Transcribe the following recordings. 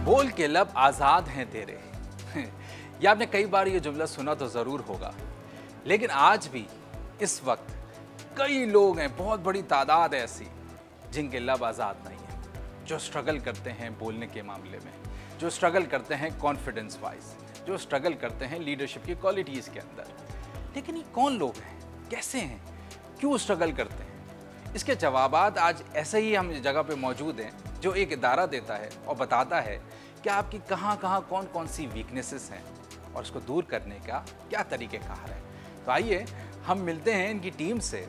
बोल के लब आज़ाद हैं तेरे। ये आपने कई बार ये जुमला सुना तो ज़रूर होगा, लेकिन आज भी इस वक्त कई लोग हैं, बहुत बड़ी तादाद है ऐसी जिनके लब आज़ाद नहीं है, जो स्ट्रगल करते हैं बोलने के मामले में, जो स्ट्रगल करते हैं कॉन्फिडेंस वाइज, जो स्ट्रगल करते हैं लीडरशिप की क्वालिटीज़ के अंदर। लेकिन ये कौन लोग हैं, कैसे हैं, क्यों स्ट्रगल करते हैं? इसके जवाबात आज ऐसे ही हम इस जगह पे मौजूद हैं, जो एक इदारा देता है और बताता है कि आपकी कहाँ कहाँ कौन कौन सी वीकनेसेस हैं और उसको दूर करने का क्या तरीक़ेकार है। तो आइए हम मिलते हैं इनकी टीम से,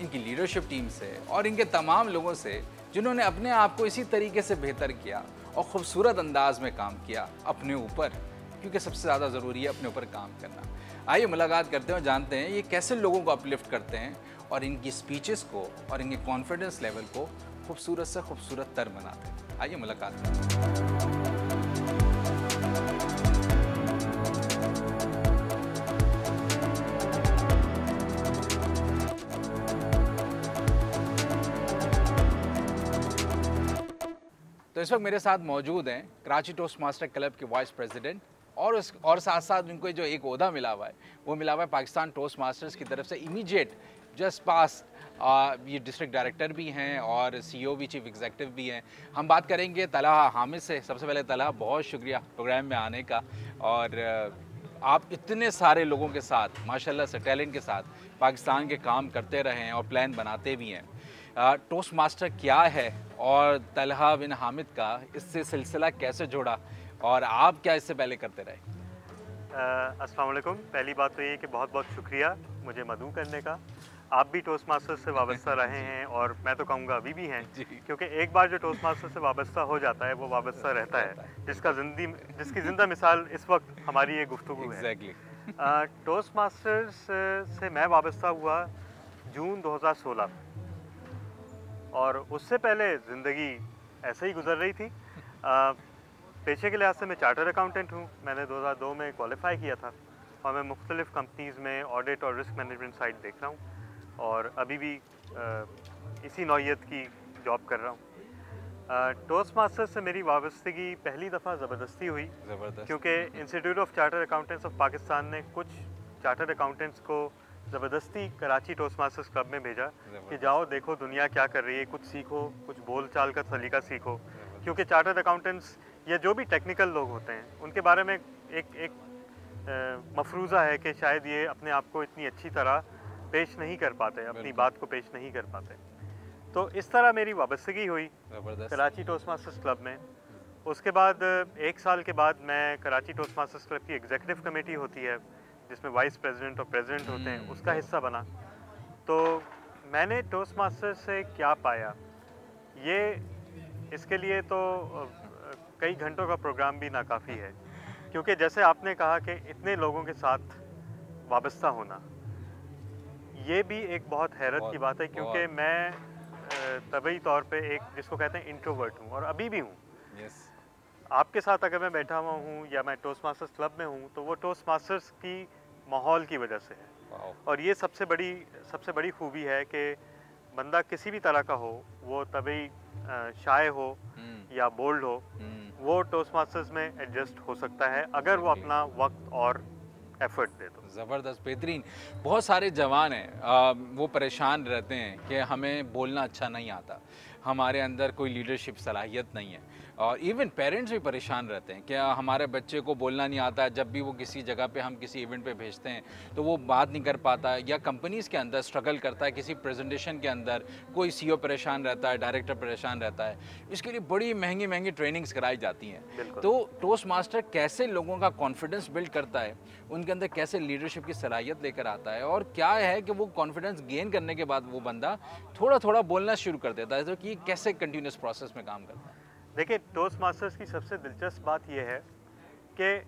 इनकी लीडरशिप टीम से और इनके तमाम लोगों से जिन्होंने अपने आप को इसी तरीके से बेहतर किया और ख़ूबसूरत अंदाज में काम किया अपने ऊपर, क्योंकि सबसे ज़्यादा ज़रूरी है अपने ऊपर काम करना। आइए मुलाकात करते हैं और जानते हैं ये कैसे लोगों को अपलिफ्ट करते हैं और इनकी स्पीचेस को और इनके कॉन्फिडेंस लेवल को खूबसूरत से खूबसूरत तर बनाते हैं। आइए मुलाकात करते हैं। तो इस वक्त मेरे साथ मौजूद हैं कराची टोस्ट मास्टर क्लब के वाइस प्रेसिडेंट और साथ साथ उनको जो एक ओहदा मिला हुआ है वो मिला हुआ है पाकिस्तान टोस्ट मास्टर्स की तरफ से इमीडिएट जस्ट पास। ये डिस्ट्रिक्ट डायरेक्टर भी हैं और सीईओ भी, चीफ एग्जीक्यूटिव भी हैं। हम बात करेंगे तलहा हामिद से। सबसे पहले तलहा, बहुत शुक्रिया प्रोग्राम में आने का, और आप इतने सारे लोगों के साथ माशाल्लाह से टैलेंट के साथ पाकिस्तान के काम करते रहे हैं और प्लान बनाते भी हैं। टोस्ट मास्टर क्या है और तलहा बिन हामिद का इससे सिलसिला कैसे जुड़ा और आप क्या इससे पहले करते रहे? अस्सलाम वालेकुम। पहली बात तो ये कि बहुत बहुत शुक्रिया मुझे मदऊ करने का। आप भी टोस्ट मास्टर से वाबस्ता रहे हैं और मैं तो कहूँगा अभी भी हैं, क्योंकि एक बार जो टोस्ट मास्टर से वाबस्ता हो जाता है वो वाबस्ता रहता है, जिसकी ज़िंदा मिसाल इस वक्त हमारी ये गुफ्तगू है। टोस्ट मास्टर्स से मैं वाबस्ता हुआ जून 2016 और उससे पहले ज़िंदगी ऐसे ही गुजर रही थी। पेशे के लिहाज से मैं चार्टर्ड अकाउंटेंट हूँ। मैंने 2002 में क्वालिफाई किया था और मैं मुख्तलिफ़ कंपनीज़ में ऑडिट और रिस्क मैनेजमेंट साइड देख रहा हूँ और अभी भी इसी नौइयत की जॉब कर रहा हूँ। टोस्ट मास्टर से मेरी वाबस्तगी पहली दफ़ा ज़बरदस्ती हुई, क्योंकि institute of chartered accountants of Pakistan ने कुछ चार्टर्ड अकाउंटेंट्स को ज़बरदस्ती कराची टोस्ट मास्टर्स क्लब में भेजा कि जाओ देखो दुनिया क्या कर रही है, कुछ सीखो, कुछ बोल चाल का सलीका सीखो। क्योंकि चार्टर्ड अकाउंटेंट्स या जो भी टेक्निकल लोग होते हैं उनके बारे में एक मफरूज़ा है कि शायद ये अपने आप को इतनी अच्छी तरह पेश नहीं कर पाते, अपनी बात को पेश नहीं कर पाते। तो इस तरह मेरी वाबस्तगी हुई कराची टोस्ट मास्टर्स क्लब में। उसके बाद एक साल के बाद मैं कराची टोस्ट मास्टर्स क्लब की एग्जीक्यूटिव कमेटी होती है जिसमें वाइस प्रेसिडेंट और प्रेसिडेंट होते हैं, उसका हिस्सा बना। तो मैंने टोस्ट मास्टर्स से क्या पाया, ये इसके लिए तो कई घंटों का प्रोग्राम भी नाकाफ़ी है, क्योंकि जैसे आपने कहा कि इतने लोगों के साथ वाबस्ता होना, ये भी एक बहुत हैरत की बात है, क्योंकि मैं तबई तौर पे एक जिसको कहते हैं इंट्रोवर्ट हूँ और अभी भी हूँ। आपके साथ अगर मैं बैठा हुआ हूँ या मैं टोस्ट मास्टर्स क्लब में हूँ तो वो टोस्ट मास्टर्स की माहौल की वजह से है। और ये सबसे बड़ी खूबी है कि बंदा किसी भी तरह का हो, वो तभी शाय हो या बोल्ड हो, वो टोस्ट मास्टर्स में एडजस्ट हो सकता है अगर वो अपना वक्त और एफर्ट दे तो। ज़बरदस्त, बेहतरीन। बहुत सारे जवान हैं वो परेशान रहते हैं कि हमें बोलना अच्छा नहीं आता, हमारे अंदर कोई लीडरशिप सलाहियत नहीं है, और इवन पेरेंट्स भी परेशान रहते हैं कि हमारे बच्चे को बोलना नहीं आता। जब भी वो किसी जगह पे हम किसी इवेंट पे भेजते हैं तो वो बात नहीं कर पाता, या कंपनीज़ के अंदर स्ट्रगल करता है किसी प्रेजेंटेशन के अंदर, कोई सीईओ परेशान रहता है, डायरेक्टर परेशान रहता है। इसके लिए बड़ी महंगी महंगी ट्रेनिंग्स कराई जाती हैं। तो टोस्ट मास्टर कैसे लोगों का कॉन्फिडेंस बिल्ड करता है, उनके अंदर कैसे लीडरशिप की सलाहियत लेकर आता है, और क्या है कि वो कॉन्फिडेंस गेन करने के बाद वो बंदा थोड़ा थोड़ा बोलना शुरू कर देता है, तो कि कैसे कंटिन्यूस प्रोसेस में काम करता है? देखिए, टोस्ट मास्टर्स की सबसे दिलचस्प बात यह है कि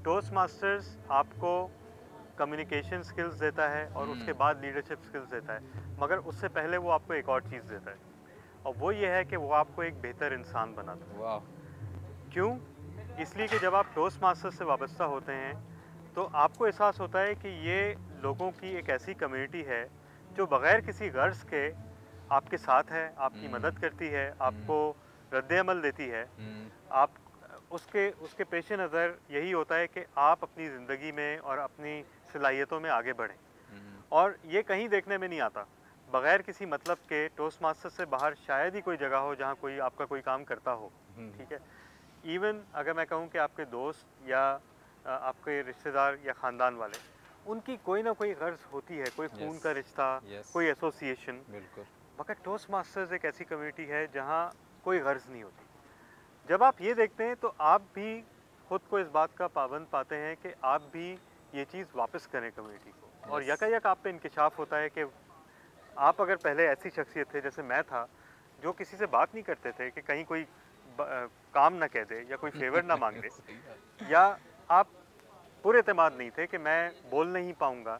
टोस्ट मास्टर्स आपको कम्युनिकेशन स्किल्स देता है और उसके बाद लीडरशिप स्किल्स देता है, मगर उससे पहले वो आपको एक और चीज़ देता है, और वो ये है कि वो आपको एक बेहतर इंसान बनाता है। वाह! क्यों? इसलिए कि जब आप टोस्ट मास्टर्स से वाबस्ता होते हैं तो आपको एहसास होता है कि ये लोगों की एक ऐसी कम्युनिटी है जो बग़ैर किसी गर्ज़ के आपके साथ है, आपकी मदद करती है, आपको रद्द-ए-अमल देती है। आप उसके उसके पेश नज़र यही होता है कि आप अपनी ज़िंदगी में और अपनी सलाहियतों में आगे बढ़ें। और ये कहीं देखने में नहीं आता। बग़ैर किसी मतलब के टोस्ट मास्टर से बाहर शायद ही कोई जगह हो जहाँ कोई आपका कोई काम करता हो, ठीक है। इवन अगर मैं कहूँ कि आपके दोस्त या आपके रिश्तेदार या ख़ानदान वाले, उनकी कोई ना कोई गर्ज होती है, कोई खून का रिश्ता, कोई एसोसिएशन। बिल्कुल। मगर टोस्ट मास्टर्स एक ऐसी कम्युनिटी है जहाँ कोई गर्ज नहीं होती। जब आप ये देखते हैं तो आप भी खुद को इस बात का पाबंद पाते हैं कि आप भी ये चीज़ वापस करें कम्युनिटी को। और यकायक आप पे इंकिशाफ होता है कि आप अगर पहले ऐसी शख्सियत थे जैसे मैं था, जो किसी से बात नहीं करते थे कि कहीं कोई काम ना कह दे या कोई फेवर ना मांग दे, या आप पूरे एतमाद नहीं थे कि मैं बोल नहीं पाऊंगा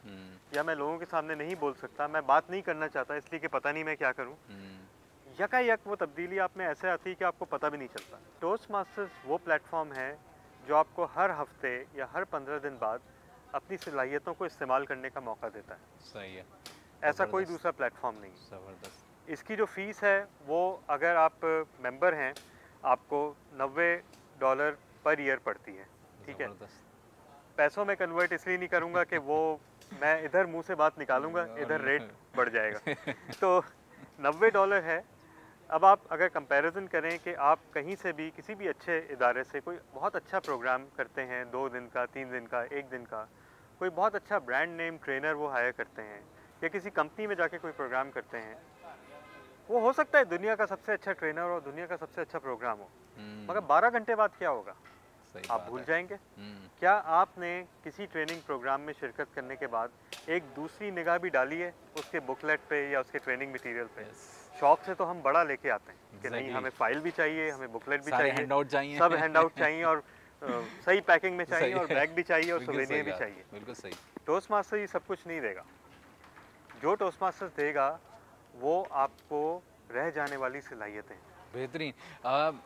या मैं लोगों के सामने नहीं बोल सकता, मैं बात नहीं करना चाहता इसलिए कि पता नहीं मैं क्या करूं। यकायक वो तब्दीली आप में ऐसे आती है कि आपको पता भी नहीं चलता। टोस्ट मास्टर्स वो प्लेटफॉर्म है जो आपको हर हफ्ते या हर 15 दिन बाद अपनी सलाहियतों को इस्तेमाल करने का मौका देता है। सही है। ऐसा कोई दूसरा प्लेटफॉर्म नहीं। ज़बरदस्त। इसकी जो फ़ीस है वो अगर आप मेंबर हैं आपको $90 पर ईयर पड़ती है, ठीक है। पैसों में कन्वर्ट इसलिए नहीं करूँगा कि वो मैं इधर मुंह से बात निकालूंगा, इधर रेट बढ़ जाएगा। तो $90 है। अब आप अगर कंपैरिजन करें कि आप कहीं से भी किसी भी अच्छे इदारे से कोई बहुत अच्छा प्रोग्राम करते हैं, 2 दिन का, 3 दिन का, 1 दिन का, कोई बहुत अच्छा ब्रांड नेम ट्रेनर वो हायर करते हैं या किसी कंपनी में जाके कोई प्रोग्राम करते हैं, वो हो सकता है दुनिया का सबसे अच्छा ट्रेनर और दुनिया का सबसे अच्छा प्रोग्राम हो, मगर 12 घंटे बाद क्या होगा आप भूल जाएंगे। क्या आपने किसी ट्रेनिंग प्रोग्राम में शिरकत करने के बाद एक दूसरी निगाह भी डाली है उसके बुकलेट पे या उसके ट्रेनिंग मटेरियल पे? शौक से तो हम बड़ा लेके आते हैं कि नहीं हमें फाइल भी चाहिए, हमें बुकलेट भी चाहिए, सब हैंडआउट चाहिए और सही पैकिंग में चाहिए और बैग भी चाहिए और सुवेनियर भी चाहिए। बिल्कुल सही। टोस्ट मास्टर ये सब कुछ नहीं देगा। जो टोस्ट मास्टर देगा वो आपको रह जाने वाली सलाहियतें। बेहतरीन।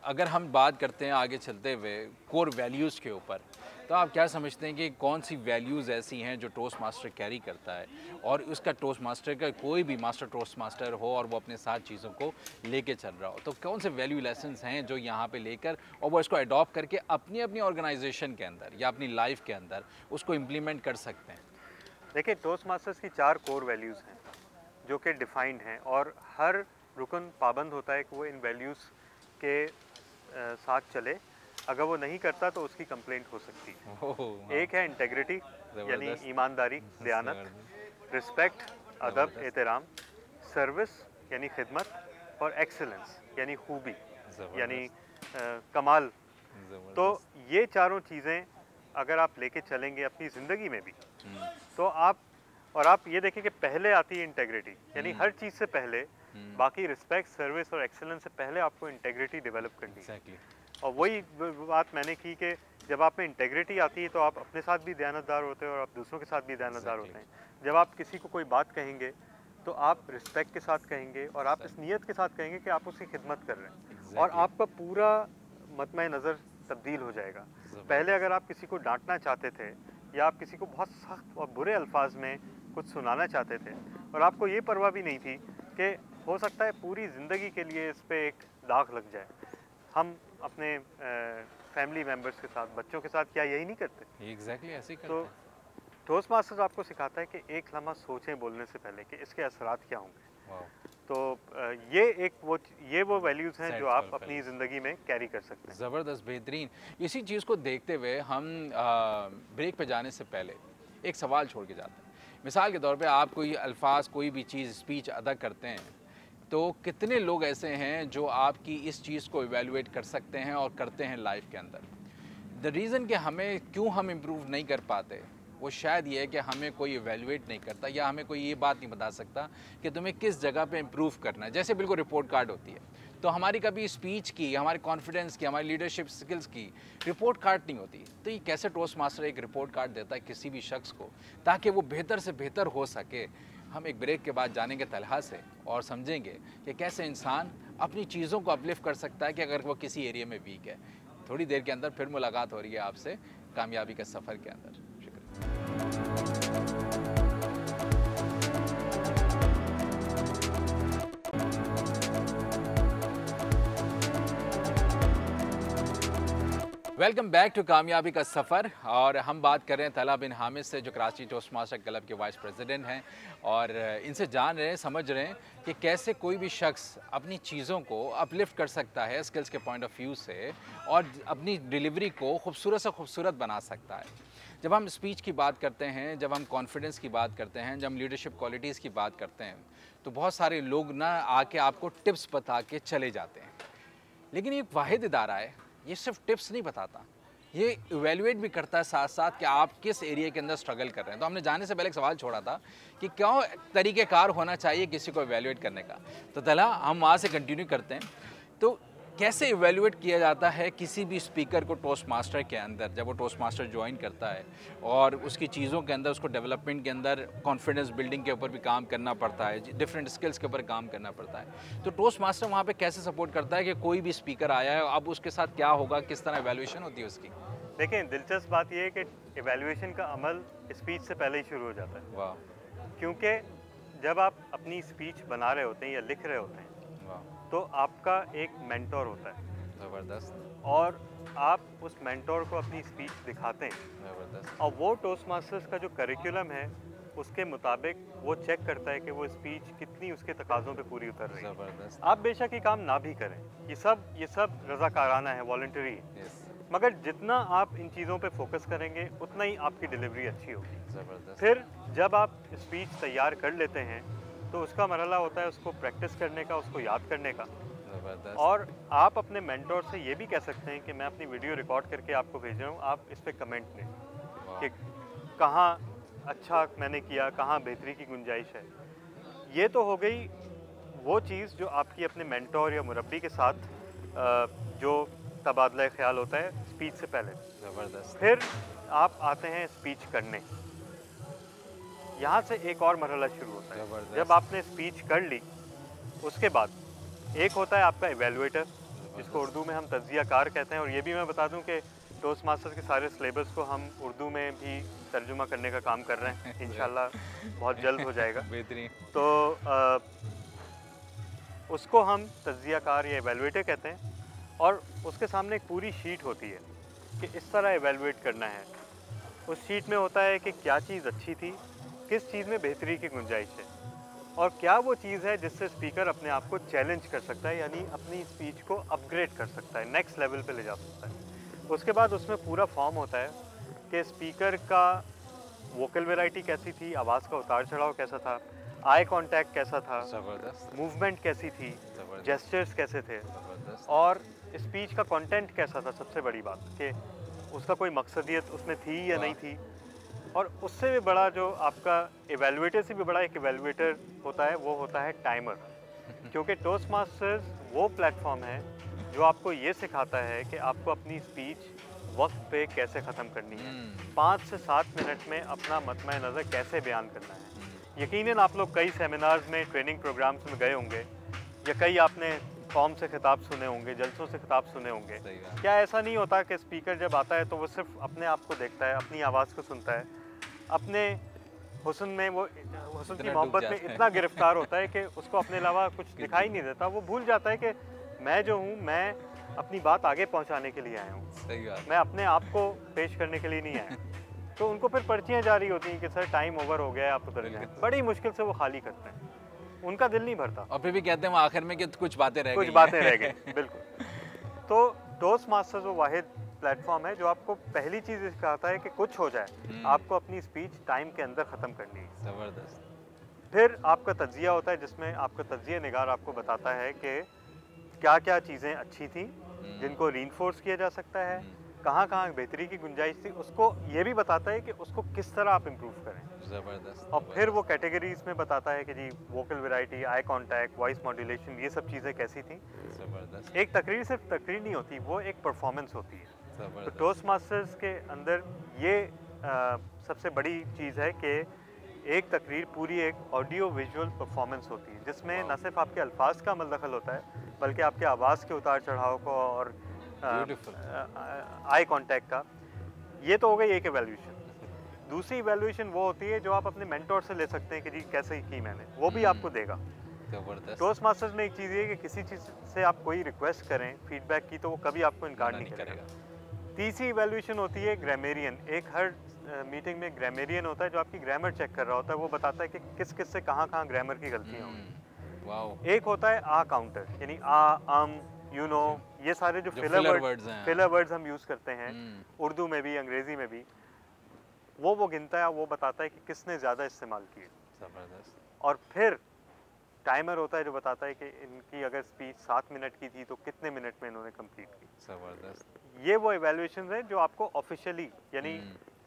अगर हम बात करते हैं आगे चलते हुए कोर वैल्यूज़ के ऊपर, तो आप क्या समझते हैं कि कौन सी वैल्यूज़ ऐसी हैं जो टोस्ट मास्टर कैरी करता है, और उसका टोस्ट मास्टर का कोई भी मास्टर टोस्ट मास्टर हो और वो अपने साथ चीज़ों को लेके चल रहा हो, तो कौन से वैल्यू लेसन्स हैं जो यहाँ पे लेकर और वो इसको अडॉप्ट करके अपनी अपनी ऑर्गेनाइजेशन के अंदर या अपनी लाइफ के अंदर उसको इम्प्लीमेंट कर सकते हैं? देखिए, टोस्ट मास्टर्स की 4 कोर वैल्यूज़ हैं जो कि डिफाइंड हैं और हर रुकन पाबंद होता है कि वो इन वैल्यूज़ के साथ चले। अगर वो नहीं करता तो उसकी कंप्लेंट हो सकती है। एक है इंटेग्रिटी यानी ईमानदारी, दयानत, रिस्पेक्ट अदब एहतराम, सर्विस यानी खिदमत, और एक्सेलेंस यानी खूबी यानी कमाल। तो ये चारों चीज़ें अगर आप लेके चलेंगे अपनी ज़िंदगी में भी तो आप ये देखें कि पहले आती है इंटेग्रिटी, यानी हर चीज़ से पहले बाकी रिस्पेक्ट, सर्विस और एक्सेलेंस से पहले आपको इंटेग्रिटी डेवलप करनी है। और वही बात मैंने की कि जब आप में इंटेग्रिटी आती है तो आप अपने साथ भी दयानतदार होते हैं और आप दूसरों के साथ भी दयानतदार होते हैं। जब आप किसी को कोई बात कहेंगे तो आप रिस्पेक्ट के साथ कहेंगे और आप इस नीयत के साथ कहेंगे कि आप उसकी खिदमत कर रहे हैं और आपका पूरा मतमे नज़र तब्दील हो जाएगा। पहले अगर आप किसी को डांटना चाहते थे या आप किसी को बहुत सख्त और बुरे अल्फाज में कुछ सुनाना चाहते थे और आपको ये परवाह भी नहीं थी कि हो सकता है पूरी ज़िंदगी के लिए इस पे एक दाग लग जाए, हम अपने फैमिली मेम्बर्स के साथ, बच्चों के साथ क्या यही नहीं करते? एग्जैक्टली ऐसे ही करते हैं। तो टोस्ट मास्टर्स आपको सिखाता है कि एक लम्हा सोचें बोलने से पहले कि इसके असरात क्या होंगे। तो ये वो वैल्यूज़ हैं जो आप अपनी ज़िंदगी में कैरी कर सकते हैं। ज़बरदस्त, बेहतरीन। इसी चीज़ को देखते हुए हम ब्रेक पे जाने से पहले एक सवाल छोड़ के जाते हैं। मिसाल के तौर पे आप कोई अल्फाज, कोई भी चीज़, स्पीच अदा करते हैं तो कितने लोग ऐसे हैं जो आपकी इस चीज़ को इवेलुएट कर सकते हैं और करते हैं लाइफ के अंदर? द रीज़न कि क्यों हम इम्प्रूव नहीं कर पाते वो शायद ये है कि हमें कोई इवेलुएट नहीं करता या हमें कोई ये बात नहीं बता सकता कि तुम्हें किस जगह पे इम्प्रूव करना है। जैसे बिल्कुल रिपोर्ट कार्ड होती है, तो हमारी कभी स्पीच की, हमारे कॉन्फिडेंस की, हमारी लीडरशिप स्किल्स की रिपोर्ट कार्ड नहीं होती। तो ये कैसे टोस्ट मास्टर एक रिपोर्ट कार्ड देता है किसी भी शख्स को ताकि वो बेहतर से बेहतर हो सके? हम एक ब्रेक के बाद जानेंगे तलहा से और समझेंगे कि कैसे इंसान अपनी चीज़ों को अपलिफ्ट कर सकता है कि अगर वो किसी एरिया में वीक है। थोड़ी देर के अंदर फिर मुलाकात हो रही है आपसे कामयाबी के सफ़र के अंदर। वेलकम बैक टू कामयाबी का सफ़र। और हम बात कर रहे हैं तला बिन हामिद से, जो कराची टोस्ट मास्टर क्लब के वाइस प्रेसिडेंट हैं। और इनसे जान रहे हैं, समझ रहे हैं कि कैसे कोई भी शख्स अपनी चीज़ों को अपलिफ्ट कर सकता है स्किल्स के पॉइंट ऑफ व्यू से, और अपनी डिलीवरी को खूबसूरत से खूबसूरत बना सकता है। जब हम स्पीच की बात करते हैं, जब हम कॉन्फिडेंस की बात करते हैं, जब हम लीडरशिप क्वालिटीज़ की बात करते हैं, तो बहुत सारे लोग ना आके आपको टिप्स बता के चले जाते हैं। लेकिन ये एक वाहिद इदारा है, ये सिर्फ टिप्स नहीं बताता, ये इवेल्युएट भी करता है साथ साथ कि आप किस एरिया के अंदर स्ट्रगल कर रहे हैं। तो हमने जाने से पहले एक सवाल छोड़ा था कि क्यों तरीक़ेकार होना चाहिए किसी को इवेल्युएट करने का। तो तला, हम वहाँ से कंटिन्यू करते हैं। तो कैसे इवेल्युएट किया जाता है किसी भी स्पीकर को टोस्ट मास्टर के अंदर, जब वो टोस्ट मास्टर ज्वाइन करता है, और उसकी चीज़ों के अंदर, उसको डेवलपमेंट के अंदर कॉन्फिडेंस बिल्डिंग के ऊपर भी काम करना पड़ता है, डिफरेंट स्किल्स के ऊपर काम करना पड़ता है। तो टोस्ट मास्टर वहाँ पे कैसे सपोर्ट करता है कि कोई भी स्पीकर आया है, अब उसके साथ क्या होगा, किस तरह इवेल्युएशन होती है उसकी? देखिए, दिलचस्प बात यह है कि इवेल्युएशन का अमल स्पीच से पहले ही शुरू हो जाता है। वाह। क्योंकि जब आप अपनी स्पीच बना रहे होते हैं या लिख रहे होते हैं, तो आपका एक मेंटोर होता है। ज़बरदस्त। और आप उस मेंटोर को अपनी स्पीच दिखाते हैं। ज़बरदस्त। और वो टोस्ट मास्टर्स का जो करिकुलम है, उसके मुताबिक वो चेक करता है कि वो स्पीच कितनी उसके तकाज़ों पे पूरी उतर रही है। ज़बरदस्त। आप बेशक ये काम ना भी करें, ये सब रज़ाकाराना है, वॉलंटरी है। मगर जितना आप इन चीज़ों पे फोकस करेंगे, उतना ही आपकी डिलीवरी अच्छी होगी। ज़बरदस्त। फिर जब आप स्पीच तैयार कर लेते हैं, तो उसका मरहला होता है उसको प्रैक्टिस करने का, उसको याद करने का। ज़बरदस्त। और आप अपने मेंटोर से ये भी कह सकते हैं कि मैं अपनी वीडियो रिकॉर्ड करके आपको भेज रहा हूँ, आप इस पे कमेंट दें कि कहाँ अच्छा मैंने किया, कहाँ बेहतरी की गुंजाइश है। ये तो हो गई वो चीज़ जो आपकी अपने मेंटोर या मुरब्बी के साथ जो तबादला ख्याल होता है स्पीच से पहले। ज़बरदस्त। फिर आप आते हैं स्पीच करने। यहाँ से एक और मरहला शुरू होता है। जब आपने स्पीच कर ली, उसके बाद एक होता है आपका इवेल्युएटर, जिसको उर्दू में हम तज्ज़ियाकार कहते हैं। और ये भी मैं बता दूं कि टोस्ट मास्टर्स के सारे सिलेबस को हम उर्दू में भी तर्जुमा करने का काम कर रहे हैं। इंशाल्लाह बहुत जल्द हो जाएगा। बेहतरीन। तो उसको हम तज्ज़ियाकार या इवेल्युएटर कहते हैं। और उसके सामने एक पूरी शीट होती है कि इस तरह इवेल्युएट करना है। उस शीट में होता है कि क्या चीज़ अच्छी थी, किस चीज़ में बेहतरी की गुंजाइश है, और क्या वो चीज़ है जिससे स्पीकर अपने आप को चैलेंज कर सकता है, यानी अपनी स्पीच को अपग्रेड कर सकता है, नेक्स्ट लेवल पे ले जा सकता है। उसके बाद उसमें पूरा फॉर्म होता है कि स्पीकर का वोकल वैरायटी कैसी थी, आवाज़ का उतार चढ़ाव कैसा था, आई कांटेक्ट कैसा था, ज़बरदस्त। मूवमेंट कैसी थी, ज़बरदस्त। जेस्चर्स कैसे थे, ज़बरदस्त। और स्पीच का कंटेंट कैसा था। सबसे बड़ी बात कि उसका कोई मकसदियत उसमें थी या नहीं थी। और उससे भी बड़ा जो आपका इवेल्युएटर से भी बड़ा एक इवेल्युएटर होता है, वो होता है टाइमर। क्योंकि टोस्ट मास्टर्स वो प्लेटफॉर्म है जो आपको ये सिखाता है कि आपको अपनी स्पीच वक्त पे कैसे ख़त्म करनी है, 5 से 7 मिनट में अपना मतमा नज़र कैसे बयान करना है। यकीनन आप लोग कई सेमिनार्स में, ट्रेनिंग प्रोग्राम्स में गए होंगे, या कई आपने कौम से खिताब सुने होंगे, जलसों से खिताब सुने होंगे। क्या ऐसा नहीं होता कि स्पीकर जब आता है तो वो सिर्फ अपने आप को देखता है, अपनी आवाज़ को सुनता है, अपने हुस्न में, वो हुस्न की मोहब्बत में इतना गिरफ्तार होता है कि उसको अपने अलावा कुछ दिखाई नहीं देता। वो भूल जाता है कि मैं जो हूँ, मैं अपनी बात आगे पहुँचाने के लिए आया हूँ, सही बात। मैं अपने आप को पेश करने के लिए नहीं आया। तो उनको फिर पर्चियाँ जारी होती हैं कि सर टाइम ओवर हो गया है, आप उतर जाएं। बड़ी मुश्किल से वो खाली करते हैं, उनका दिल नहीं भरता। और फिर भी कहते हैं वो आखिर में कि कुछ बातें रह गई, कुछ बातें रह गई। बिल्कुल। तो टोस्ट मास्टर्स वो वाहिद प्लेटफॉर्म है जो आपको पहली चीज़ सिखाता है कि कुछ हो जाए, आपको अपनी स्पीच टाइम के अंदर ख़त्म करनी है। ज़बरदस्त। फिर आपका तज्जिया होता है, जिसमें आपका तज्जिया निगार आपको बताता है कि क्या क्या चीज़ें अच्छी थी जिनको रीइंफोर्स किया जा सकता है, कहाँ कहाँ बेहतरी की गुंजाइश थी, उसको ये भी बताता है कि उसको किस तरह आप इम्प्रूव करें। ज़बरदस्त। और फिर वो कैटेगरीज में बताता है कि जी vocal variety, eye contact, voice modulation, ये सब चीज़ें कैसी थी। ज़बरदस्त। एक तकरीर सिर्फ तकरीर नहीं होती, वो एक परफॉर्मेंस होती है। तो ज़बरदस्त। टोस्ट मास्टर्स के अंदर ये सबसे बड़ी चीज़ है कि एक तकरीर पूरी एक ऑडियो विजुअल परफॉर्मेंस होती है, जिसमें न सिर्फ आपके अल्फाज का अमल दखल होता है, बल्कि आपके आवाज़ के उतार चढ़ाव को और आई कांटेक्ट का। ये तो हो गई एक इवैल्यूएशन। दूसरी इवैल्यूएशन वो होती है जो आप अपने मेंटोर से ले सकते हैं कि जी कैसे की मैंने, वो भी आपको देगा। ज़बरदस्त। टोस्ट मास्टर्स में एक चीज़ ये है कि किसी चीज़ से आप कोई रिक्वेस्ट करें फीडबैक की, तो वो कभी आपको इनकार नहीं करेगा। तीसरी इवैल्यूएशन होती है ग्रामेरियन। एक हर मीटिंग में ग्रामेरियन होता है जो आपकी ग्रामर चेक कर रहा होता है, वो बताता है कि किस किस से कहाँ कहाँ ग्रामर की गलतियाँ हुई। वाओ। एक होता है आ काउंटर, यानी आ, यू नो, ये सारे जो फिलर वर्ड्स हम यूज़ करते हैं उर्दू में भी अंग्रेज़ी में भी, वो गिनता है, वो बताता है कि किसने ज़्यादा इस्तेमाल किए। ज़बरदस्त। और फिर टाइमर होता है जो बताता है कि इनकी अगर स्पीच 7 मिनट की थी तो कितने मिनट में इन्होंने कंप्लीट की। ज़बरदस्त। ये वो इवैल्यूएशंस हैं जो आपको ऑफिशियली, यानी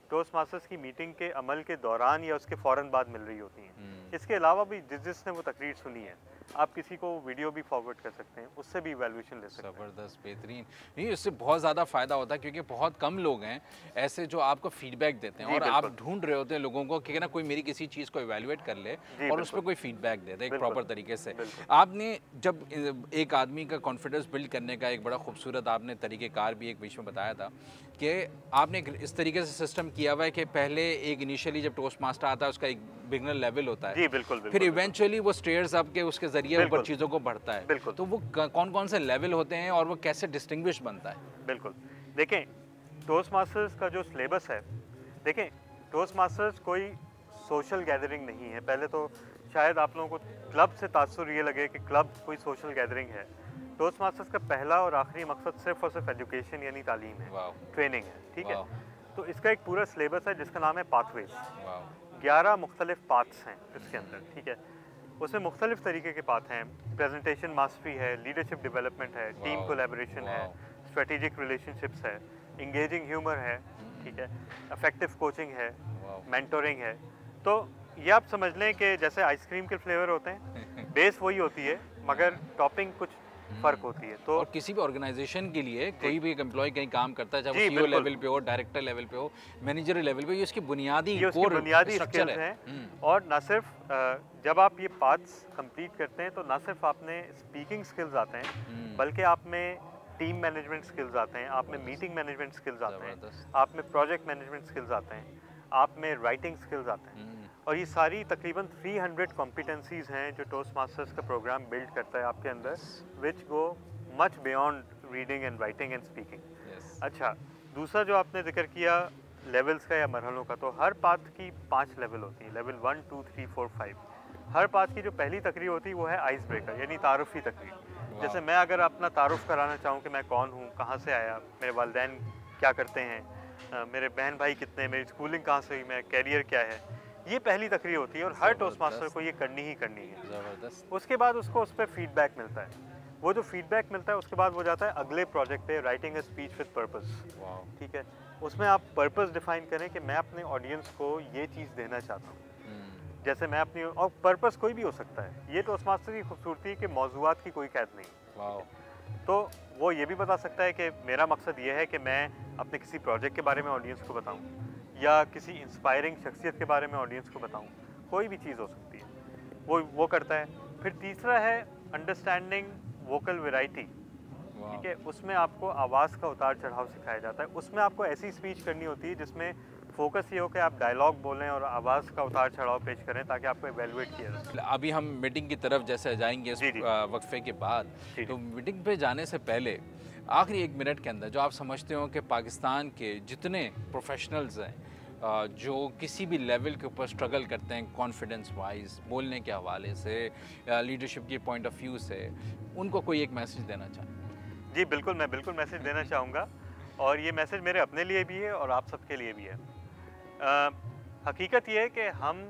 टोस्ट मास्टर्स की मीटिंग के अमल के दौरान या उसके फ़ौरन बाद मिल रही होती हैं। इसके अलावा भी जिसने वो तकरीर सुनी है, आप किसी को वीडियो भी फॉरवर्ड कर सकते हैं, उससे भी इवैल्यूएशन ले सकते हैं। ज़बरदस्त, बेहतरीन। नहीं, इससे बहुत ज़्यादा फ़ायदा होता है क्योंकि बहुत कम लोग हैं ऐसे जो आपको फीडबैक देते हैं और आप ढूंढ रहे होते हैं लोगों को कि ना कोई मेरी किसी चीज़ को इवैल्यूएट कर ले और उस पर कोई फीडबैक दे दे एक प्रॉपर तरीके से। आपने जब एक आदमी का कॉन्फिडेंस बिल्ड करने का एक बड़ा खूबसूरत आपने तरीक़ेकार भी एक बीच में बताया था कि आपने इस तरीके से सिस्टम किया हुआ है कि पहले एक इनिशियली जब टोस्ट मास्टर आता है उसका एक बिगनर लेवल होता है, जी बिल्कुल, फिर इवेंचुअली वो स्टेयर्स अप के उसके जरिए ऊपर चीज़ों को बढ़ता है। तो वो कौन कौन से लेवल होते हैं और वो कैसे डिस्टिंग्विश बनता है? बिल्कुल, देखें टोस्ट मास्टर्स का जो सिलेबस है, देखें टोस्ट मास्टर्स कोई सोशल गैदरिंग नहीं है। पहले तो शायद आप लोगों को क्लब से तासुर ये लगे कि क्लब कोई सोशल गैदरिंग है। टोस्ट मास्टर्स का पहला और आखिरी मकसद सिर्फ और सिर्फ एजुकेशन यानी तालीम है, ट्रेनिंग है, ठीक है। तो इसका एक पूरा सिलेबस है जिसका नाम है पाथवेज। 11 मुख्तलिफ पाथ्स हैं इसके अंदर, ठीक है। उसमें मुख्तलिफ तरीके के पाथ हैं। प्रेजेंटेशन मास्टरी है, लीडरशिप डेवलपमेंट है, टीम कोलैबोरेशन है, स्ट्रेटेजिक रिलेशनशिप्स है, इंगेजिंग ह्यूमर है, ठीक है, इफेक्टिव कोचिंग है, मेंटोरिंग है। तो ये आप समझ लें कि जैसे आइसक्रीम के फ्लेवर होते हैं, बेस वही होती है मगर टॉपिंग कुछ फ़र्क होती है। तो और किसी भी ऑर्गेनाइजेशन के लिए कोई भी एक एम्प्लॉय कहीं काम करता है, चाहे वो सीईओ लेवल पे हो, डायरेक्टर लेवल पे हो, मैनेजर लेवल पे, ये उसकी बुनियादी स्किल्स हैं। और ना सिर्फ जब आप ये पाथ्स कंप्लीट करते हैं तो ना सिर्फ आपने स्पीकिंग स्किल्स आते हैं, बल्कि आप में टीम मैनेजमेंट स्किल्स आते हैं, आप में मीटिंग मैनेजमेंट स्किल्स आते हैं, आप में प्रोजेक्ट मैनेजमेंट स्किल्स आते हैं, आप में राइटिंग स्किल्स आते हैं। और ये सारी तकरीबन 300 कॉम्पिटेंसीज हैं जो टोस्ट मास्टर्स का प्रोग्राम बिल्ड करता है आपके अंदर, which go much beyond reading and writing and speaking. अच्छा, दूसरा जो आपने जिक्र किया लेवल्स का या मरहलों का, तो हर पाथ की 5 लेवल होती हैं, लेवल 1, 2, 3, 4, 5। हर पाथ की जो पहली तकरीर होती है वो है आइस ब्रेकर, यानी तारुफ़ी तकरीर। जैसे मैं अगर अपना तारुफ़ कराना चाहूँ कि मैं कौन हूँ, कहाँ से आया, मेरे वालिदैन क्या करते हैं, मेरे बहन भाई कितने, मेरी स्कूलिंग कहाँ से हुई, मेरा कैरियर क्या है, ये पहली तकरीर होती है और हर टोस्ट मास्टर को ये करनी ही करनी है। ज़बरदस्त। उसके बाद उसको उस पर फीडबैक मिलता है। वो जो फीडबैक मिलता है उसके बाद वो जाता है अगले प्रोजेक्ट पे, writing a speech with purpose, ठीक है। उसमें आप पर्पस डिफाइन करें कि मैं अपने ऑडियंस को ये चीज़ देना चाहता हूँ। जैसे मैं अपनी, और पर्पस कोई भी हो सकता है। ये टोस्ट मास्टर की खूबसूरती है कि मौज़ूआत की कोई कैद नहीं। तो वो ये भी बता सकता है कि मेरा मकसद ये है कि मैं अपने किसी प्रोजेक्ट के बारे में ऑडियंस को बताऊँ या किसी इंस्पायरिंग शख्सियत के बारे में ऑडियंस को बताऊं, कोई भी चीज़ हो सकती है, वो करता है। फिर तीसरा है अंडरस्टैंडिंग वोकल वैरायटी, ठीक है। उसमें आपको आवाज़ का उतार चढ़ाव सिखाया जाता है। उसमें आपको ऐसी स्पीच करनी होती है जिसमें फोकस ये हो कि आप डायलॉग बोलें और आवाज़ का उतार चढ़ाव पेश करें ताकि आपको एवेलुएट किया जा सके। अभी हम मीटिंग की तरफ जैसे जाएंगे इस वक्फे के बाद, तो मीटिंग पे जाने से पहले आखिरी 1 मिनट के अंदर जो आप समझते हो कि पाकिस्तान के जितने प्रोफेशनल्स हैं जो किसी भी लेवल के ऊपर स्ट्रगल करते हैं कॉन्फिडेंस वाइज, बोलने के हवाले से, लीडरशिप के पॉइंट ऑफ व्यू से, उनको कोई एक मैसेज देना चाहें? जी बिल्कुल, मैं बिल्कुल मैसेज देना चाहूँगा और ये मैसेज मेरे अपने लिए भी है और आप सबके लिए भी है। हकीकत ये है कि हम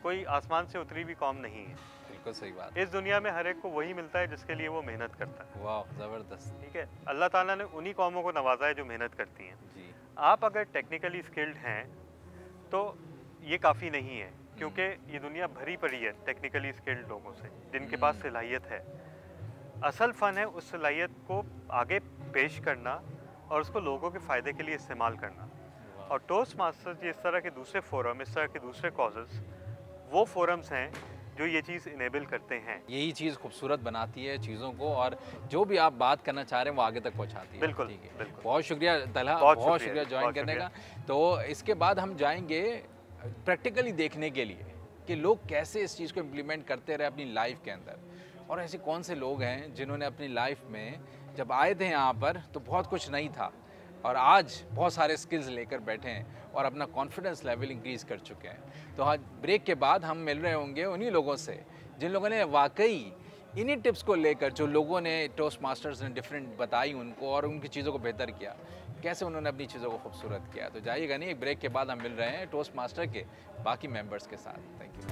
कोई आसमान से उतरी हुई कौम नहीं है। बिल्कुल सही बात। इस दुनिया में हर एक को वही मिलता है जिसके लिए वो मेहनत करता है। वाह, ज़बरदस्त। ठीक है, अल्लाह ताला ने उन्हीं कौमों को नवाजा है जो मेहनत करती हैं। जी। आप अगर टेक्निकली स्किल्ड हैं तो ये काफ़ी नहीं है, क्योंकि ये दुनिया भरी पड़ी है टेक्निकली स्किल्ड लोगों से जिनके पास सलाहियत है। असल फ़न है उस सलाहियत को आगे पेश करना और उसको लोगों के फ़ायदे के लिए इस्तेमाल करना। और टोस्ट मास्टर्स इस तरह के दूसरे फोरम, इस तरह के दूसरे कॉजेज़, वो फोरम्स हैं जो ये चीज़ इनेबल करते हैं। यही चीज़ खूबसूरत बनाती है चीज़ों को और जो भी आप बात करना चाह रहे हैं वो आगे तक पहुंचाती है। बिल्कुल, ठीक है, बिल्कुल। बहुत शुक्रिया तलहा, बहुत शुक्रिया ज्वाइन करने का। तो इसके बाद हम जाएंगे प्रैक्टिकली देखने के लिए कि लोग कैसे इस चीज़ को इम्प्लीमेंट करते रहे अपनी लाइफ के अंदर, और ऐसे कौन से लोग हैं जिन्होंने अपनी लाइफ में जब आए थे यहाँ पर तो बहुत कुछ नहीं था और आज बहुत सारे स्किल्स लेकर बैठे हैं और अपना कॉन्फिडेंस लेवल इंक्रीज़ कर चुके हैं। तो आज ब्रेक के बाद हम मिल रहे होंगे उन्हीं लोगों से जिन लोगों ने वाकई इन्हीं टिप्स को लेकर, जो लोगों ने टोस्ट मास्टर्स ने डिफरेंट बताई उनको और उनकी चीज़ों को बेहतर किया, कैसे उन्होंने अपनी चीज़ों को खूबसूरत किया। तो जाइएगा नहीं, एक ब्रेक के बाद हम मिल रहे हैं टोस्ट मास्टर के बाकी मेंबर्स के साथ। Thank you.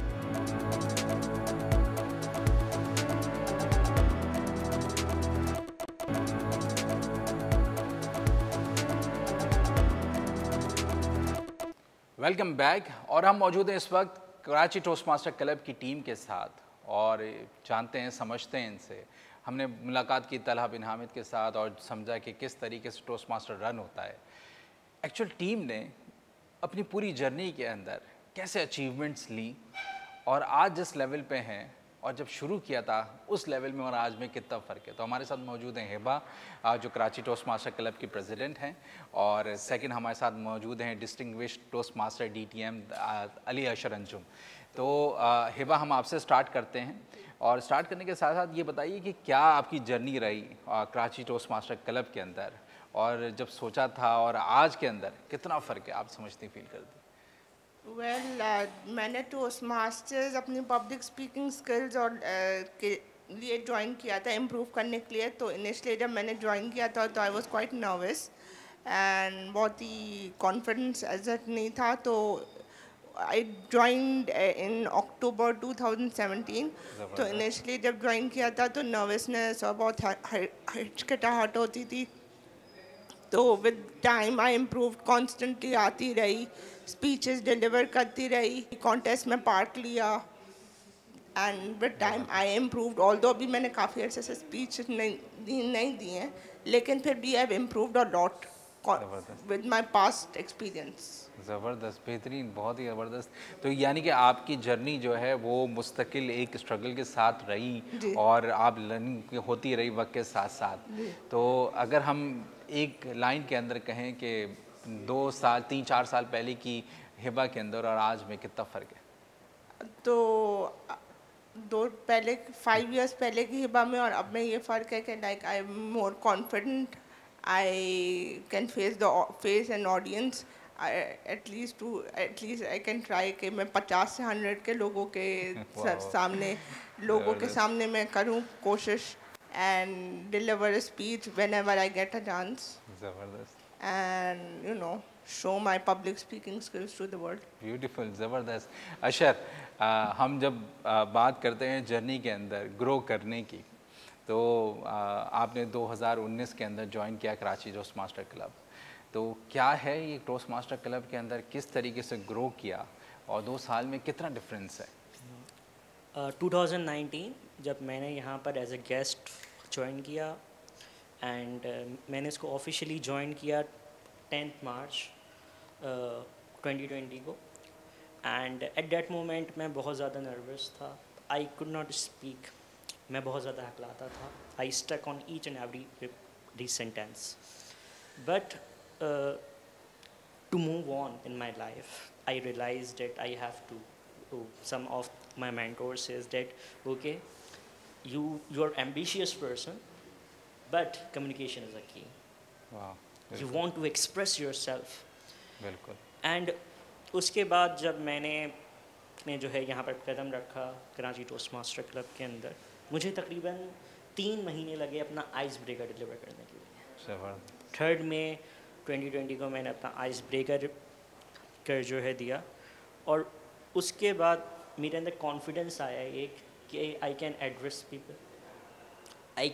Welcome back. और हम मौजूद हैं इस वक्त कराची टोस्ट मास्टर क्लब की टीम के साथ और जानते हैं, समझते हैं इनसे। हमने मुलाकात की तलहा बिन हामिद के साथ और समझा कि किस तरीके से टोस्ट मास्टर रन होता है। एक्चुअल टीम ने अपनी पूरी जर्नी के अंदर कैसे अचीवमेंट्स ली और आज जिस लेवल पे हैं और जब शुरू किया था उस लेवल में और आज में कितना फ़र्क है। तो हमारे साथ मौजूद हैं हिबा, जो कराची टोस्ट मास्टर क्लब की प्रेसिडेंट हैं, और सेकंड हमारे साथ मौजूद हैं distinguished Toastmaster DTM Ali Ashar Anjum. तो हिबा, हम आपसे स्टार्ट करते हैं और स्टार्ट करने के साथ साथ ये बताइए कि क्या आपकी जर्नी रही कराची टोस्ट मास्टर क्लब के अंदर, और जब सोचा था और आज के अंदर कितना फ़र्क है आप समझती फील करती? मैंने टोस्ट मास्टर्स अपनी पब्लिक स्पीकिंग स्किल्स और के लिए ज्वाइन किया था, इम्प्रूव करने के लिए। तो इनिशियली जब मैंने ज्वाइन किया था तो I was quite nervous and बहुत ही कॉन्फिडेंस एजेट नहीं था। तो आई ज्वाइंड इन अक्टूबर 2017। तो इनिशियली जब ज्वाइन किया था तो नर्वसनेस और बहुत हिचकिटाहट होती थी। तो with time I improve, constantly आती रही, स्पीचेस डिलीवर करती रही, कॉन्टेस्ट में पार्ट लिया and with time I improved. Although अभी मैंने काफ़ी अच्छे से स्पीच नहीं दी हैं, लेकिन फिर भी I have improved a lot with my past experience. ज़बरदस्त, बेहतरीन, बहुत ही ज़बरदस्त। तो यानी कि आपकी जर्नी जो है वो मुस्तकिल एक स्ट्रगल के साथ रही और आप लर्निंग होती रही वक्त के साथ साथ। तो अगर हम एक लाइन के अंदर कहें कि 2 साल 3-4 साल पहले की हिबा के अंदर और आज में कितना फ़र्क है? तो 5 इयर्स पहले की हिबा में और अब में ये फ़र्क है कि like I am more confident, I can face an audience. At least I can try कि मैं 50 से 100 के लोगों के सामने मैं करूँ कोशिश and deliver a speech whenever I get a chance. ज़बरदस्त। And show my public speaking skills to the world. Beautiful, ज़बरदस्त। अशर, हम जब बात करते हैं जर्नी के अंदर ग्रो करने की, तो आपने 2019 के अंदर ज्वाइन किया कराची टोस्ट मास्टर क्लब। तो क्या है ये टोस्ट मास्टर क्लब के अंदर, किस तरीके से ग्रो किया और 2 साल में कितना डिफरेंस है? 2019 जब मैंने यहाँ पर एज ए गेस्ट ज्वाइन किया एंड मैंने इसको ऑफिशियली ज्वाइन किया 10 मार्च 2020 को। एंड एट दैट मोमेंट मैं बहुत ज़्यादा नर्वस था, आई कुड नॉट स्पीक, मैं बहुत ज़्यादा हकलाता था, I stuck on each and every sentence. But to move on in my life I realize that I have to, some of my mentors says that okay, you're ambitious person but communication is a key. Wow, you want to express yourself. बिल्कुल। and उसके बाद जब मैंने जो है यहाँ पर कदम रखा कराची टोस्ट मास्टर क्लब के अंदर, मुझे तकरीबन 3 महीने लगे अपना आइस ब्रेकर डिलीवर करने के लिए। 3 मई 2020 को मैंने अपना आइस ब्रेकर कर जो है दिया, और उसके बाद मेरे अंदर कॉन्फिडेंस आया एक कि I can address people, I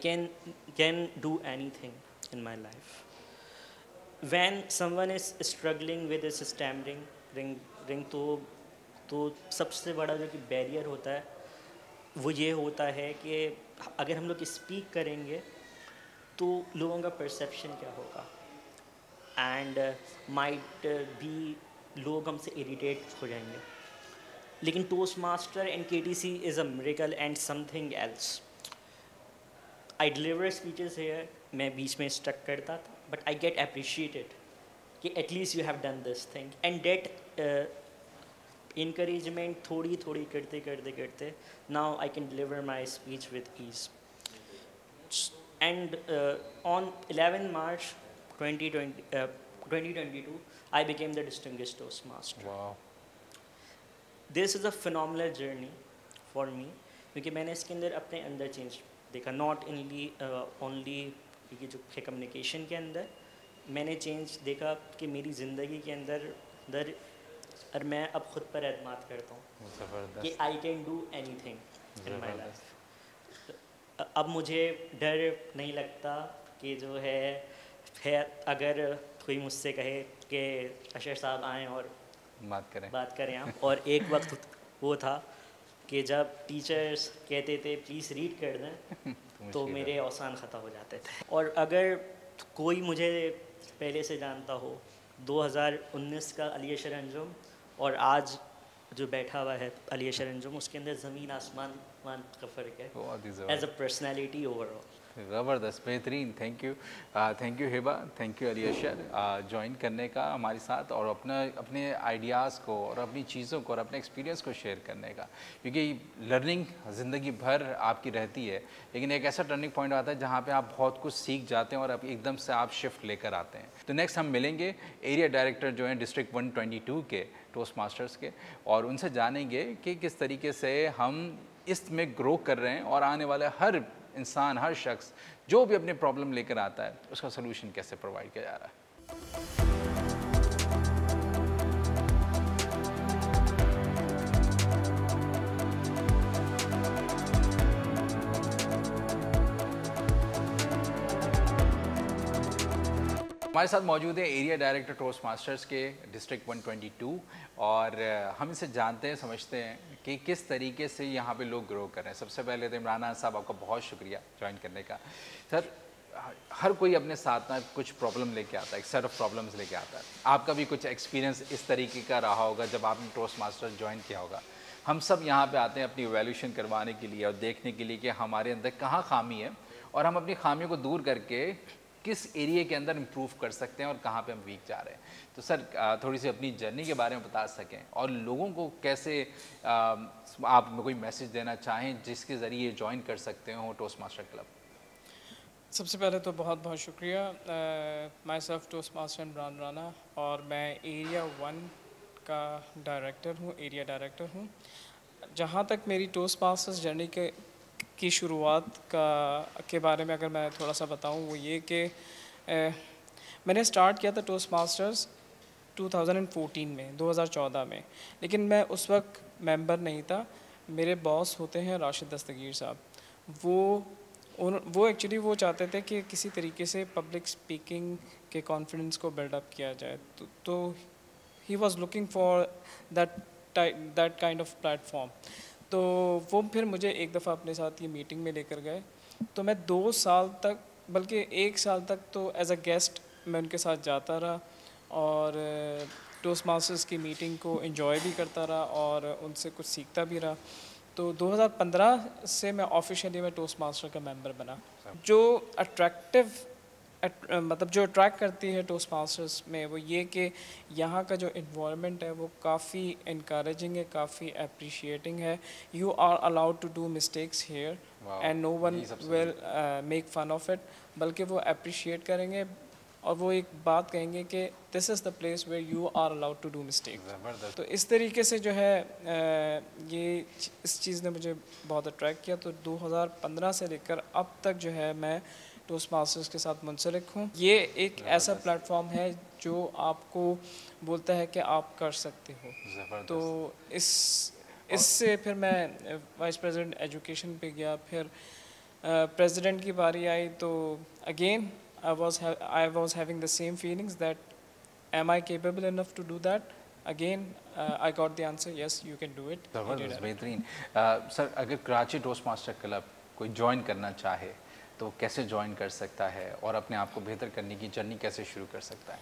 can do anything in my life. When someone is struggling with this stammering तो सबसे बड़ा जो कि बैरियर होता है वो ये होता है कि अगर हम लोग स्पीक करेंगे तो लोगों का परसेप्शन क्या होगा, एंड माइट बी लोग हमसे इरिटेट हो जाएंगे। लेकिन toast master and KTC is a miracle and something else. I deliver speeches here, मैं बीच में स्टक करता था, बट आई गेट अप्रिशिएटेड कि at least you have done this thing, and that encouragement थोड़ी थोड़ी करते now I can deliver my speech with ease. And on 11 March 2022, I became the distinguished Toastmaster. वाह, this is a phenomenal journey for me, क्योंकि मैंने इसके अंदर अपने अंदर चेंज देखा, नॉट ओनली ये जो है कम्युनिकेशन के अंदर मैंने चेंज देखा कि मेरी ज़िंदगी के अंदर और मैं अब खुद पर एतमाद करता हूँ कि ज़बरदस्त, I can do any thing in my life. अब मुझे डर नहीं लगता कि जो है अगर कोई मुझसे कहे कि अशर साहब आएँ और बात करें आप। और एक वक्त वो था कि जब टीचर्स कहते थे प्लीज़ रीड कर दें तो मेरे औसान ख़त्म हो जाते थे। और अगर कोई मुझे पहले से जानता हो, 2019 का अली अशर अंजुम और आज जो बैठा हुआ है अली अशर अंजुम, उसके अंदर ज़मीन आसमान का फ़र्क है बहुत ही एज अ पर्सनैलिटी ओवरऑल। ज़बरदस्त, बेहतरीन। Thank you Hiba, thank you Ali Ashar join करने का हमारे साथ और अपने आइडियाज़ को और अपनी चीज़ों को और अपने एक्सपीरियंस को शेयर करने का, क्योंकि लर्निंग ज़िंदगी भर आपकी रहती है, लेकिन एक ऐसा टर्निंग पॉइंट आता है जहाँ पे आप बहुत कुछ सीख जाते हैं और अब एकदम से आप शिफ्ट लेकर आते हैं। तो नेक्स्ट हम मिलेंगे एरिया डायरेक्टर जो हैं डिस्ट्रिक्ट 122 के टोस्ट मास्टर्स के, और उनसे जानेंगे कि किस तरीके से हम इसमें ग्रो कर रहे हैं और आने वाले हर इंसान, हर शख्स जो भी अपनी प्रॉब्लम लेकर आता है उसका सलूशन कैसे प्रोवाइड किया जा रहा है। हमारे साथ मौजूद है एरिया डायरेक्टर टोस्ट मास्टर्स के डिस्ट्रिक्ट 122 और हम इनसे जानते हैं, समझते हैं कि किस तरीके से यहाँ पे लोग ग्रो कर रहे हैं। सबसे पहले तो इमरान साहब आपका बहुत शुक्रिया ज्वाइन करने का। सर, हर कोई अपने साथ ना कुछ प्रॉब्लम लेके आता है, एक सेट ऑफ प्रॉब्लम्स लेके आता है। आपका भी कुछ एक्सपीरियंस इस तरीके का रहा होगा जब आपने टोस्ट मास्टर्स ज्वाइन किया होगा। हम सब यहाँ पे आते हैं अपनी इवैल्यूएशन करवाने के लिए और देखने के लिए कि हमारे अंदर कहाँ खामी है और हम अपनी खामियों को दूर करके किस एरिया के अंदर इम्प्रूव कर सकते हैं और कहाँ पे हम वीक जा रहे हैं। तो सर, थोड़ी सी अपनी जर्नी के बारे में बता सकें और लोगों को कैसे आप कोई मैसेज देना चाहें जिसके ज़रिए ज्वाइन कर सकते हो टोस्ट मास्टर क्लब। सबसे पहले तो बहुत बहुत शुक्रिया। My self toast master Imran Rana और मैं एरिया 1 का एरिया डायरेक्टर हूँ। जहाँ तक मेरी टोस्ट मास्टर्स जर्नी की शुरुआत के बारे में अगर मैं थोड़ा सा बताऊँ, वो ये कि मैंने स्टार्ट किया था टोस्ट मास्टर्स 2014 में, लेकिन मैं उस वक्त मेंबर नहीं था। मेरे बॉस होते हैं राशिद दस्तगीर साहब, वो एक्चुअली वो चाहते थे कि किसी तरीके से पब्लिक स्पीकिंग के कॉन्फिडेंस को बिल्डअप किया जाए, तो he was looking for that kind of platform. तो वो फिर मुझे एक दफ़ा अपने साथ ये मीटिंग में लेकर गए, तो मैं 2 साल तक, बल्कि 1 साल तक तो एज अ गेस्ट मैं उनके साथ जाता रहा और टोस्ट मास्टर्स की मीटिंग को एंजॉय भी करता रहा और उनसे कुछ सीखता भी रहा। तो 2015 से मैं ऑफिशियली मैं टोस्ट मास्टर का मेंबर बना। जो जो अट्रैक्ट करती है टोस्ट मास्टर्स में वो ये कि यहाँ का जो इन्वायरमेंट है वो काफ़ी इनकरेजिंग है, काफ़ी अप्रिशिएटिंग है। You are allowed to do mistakes here and no one will make fun of it, बल्कि वो अप्रिशिएट करेंगे और वो एक बात कहेंगे कि this is the place where you are allowed to do mistakes. तो इस तरीके से जो है इस चीज़ ने मुझे बहुत अट्रैक्ट किया। तो 2015 से लेकर अब तक जो है मैं टोस्ट मास्टर्स के साथ मुंसलिक हूँ। ये एक ऐसा प्लेटफॉर्म है जो आपको बोलता है कि आप कर सकते हो। तो इससे फिर मैं वाइस प्रेसिडेंट एजुकेशन पे गया, फिर प्रेसिडेंट की बारी आई तो again I was having the same feelings that am I capable enough to do that? Again, I got the answer, yes, you can do it. ज़बरदस्त, बेहतरीन। सर, अगर कराची टोस्ट मास्टर क्लब कोई ज्वाइन करना चाहे तो कैसे ज्वाइन कर सकता है और अपने आप को बेहतर करने की जर्नी कैसे शुरू कर सकता है?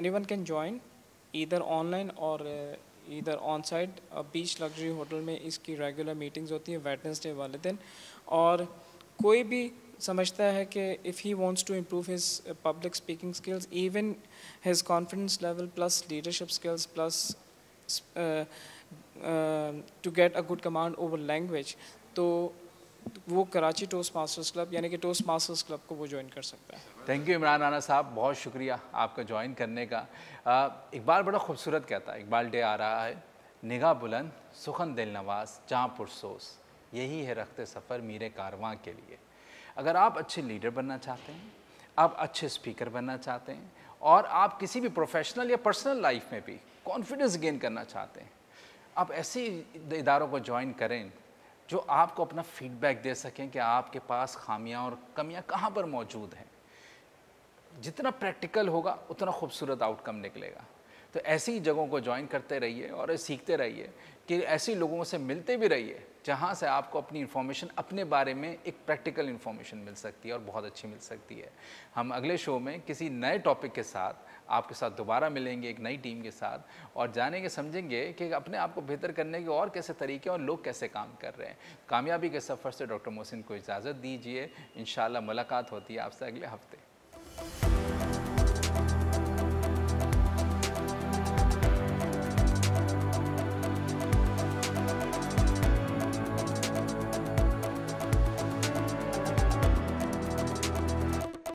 Anyone can join, either online or either on site. Beach luxury hotel में इसकी रेगुलर मीटिंग्स होती हैं वेडनेसडे वाले दिन, और कोई भी समझता है कि if he wants to improve his public speaking skills, even his confidence level plus leadership skills plus to get a good command over language, तो वो कराची टोस्ट मास्टर्स क्लब यानी कि टोस्ट मास्टर्स क्लब को वो ज्वाइन कर सकता है। Thank you Imran Rana साहब, बहुत शुक्रिया आपका ज्वाइन करने का। इकबाल बड़ा खूबसूरत कहता है, इकबाल डे आ रहा है, निगाह बुलंद सुखन दिल नवाज जहाँ पुरसोस, यही है रखते सफ़र मेरे कारवां के लिए। अगर आप अच्छे लीडर बनना चाहते हैं, आप अच्छे स्पीकर बनना चाहते हैं और आप किसी भी प्रोफेशनल या पर्सनल लाइफ में भी कॉन्फिडेंस गेन करना चाहते हैं, आप ऐसे इदारों को ज्वाइन करें जो आपको अपना फीडबैक दे सकें कि आपके पास खामियां और कमियां कहाँ पर मौजूद हैं। जितना प्रैक्टिकल होगा उतना खूबसूरत आउटकम निकलेगा। तो ऐसी जगहों को ज्वाइन करते रहिए और सीखते रहिए कि ऐसे लोगों से मिलते भी रहिए जहाँ से आपको अपनी इन्फॉर्मेशन अपने बारे में एक प्रैक्टिकल इन्फॉर्मेशन मिल सकती है और बहुत अच्छी मिल सकती है। हम अगले शो में किसी नए टॉपिक के साथ आपके साथ दोबारा मिलेंगे, एक नई टीम के साथ, और जानेंगे समझेंगे कि अपने आप को बेहतर करने के और कैसे तरीके और लोग कैसे काम कर रहे हैं। कामयाबी के सफ़र से डॉक्टर मोहसिन को इजाज़त दीजिए। इंशाल्लाह मुलाकात होती है आपसे अगले हफ्ते।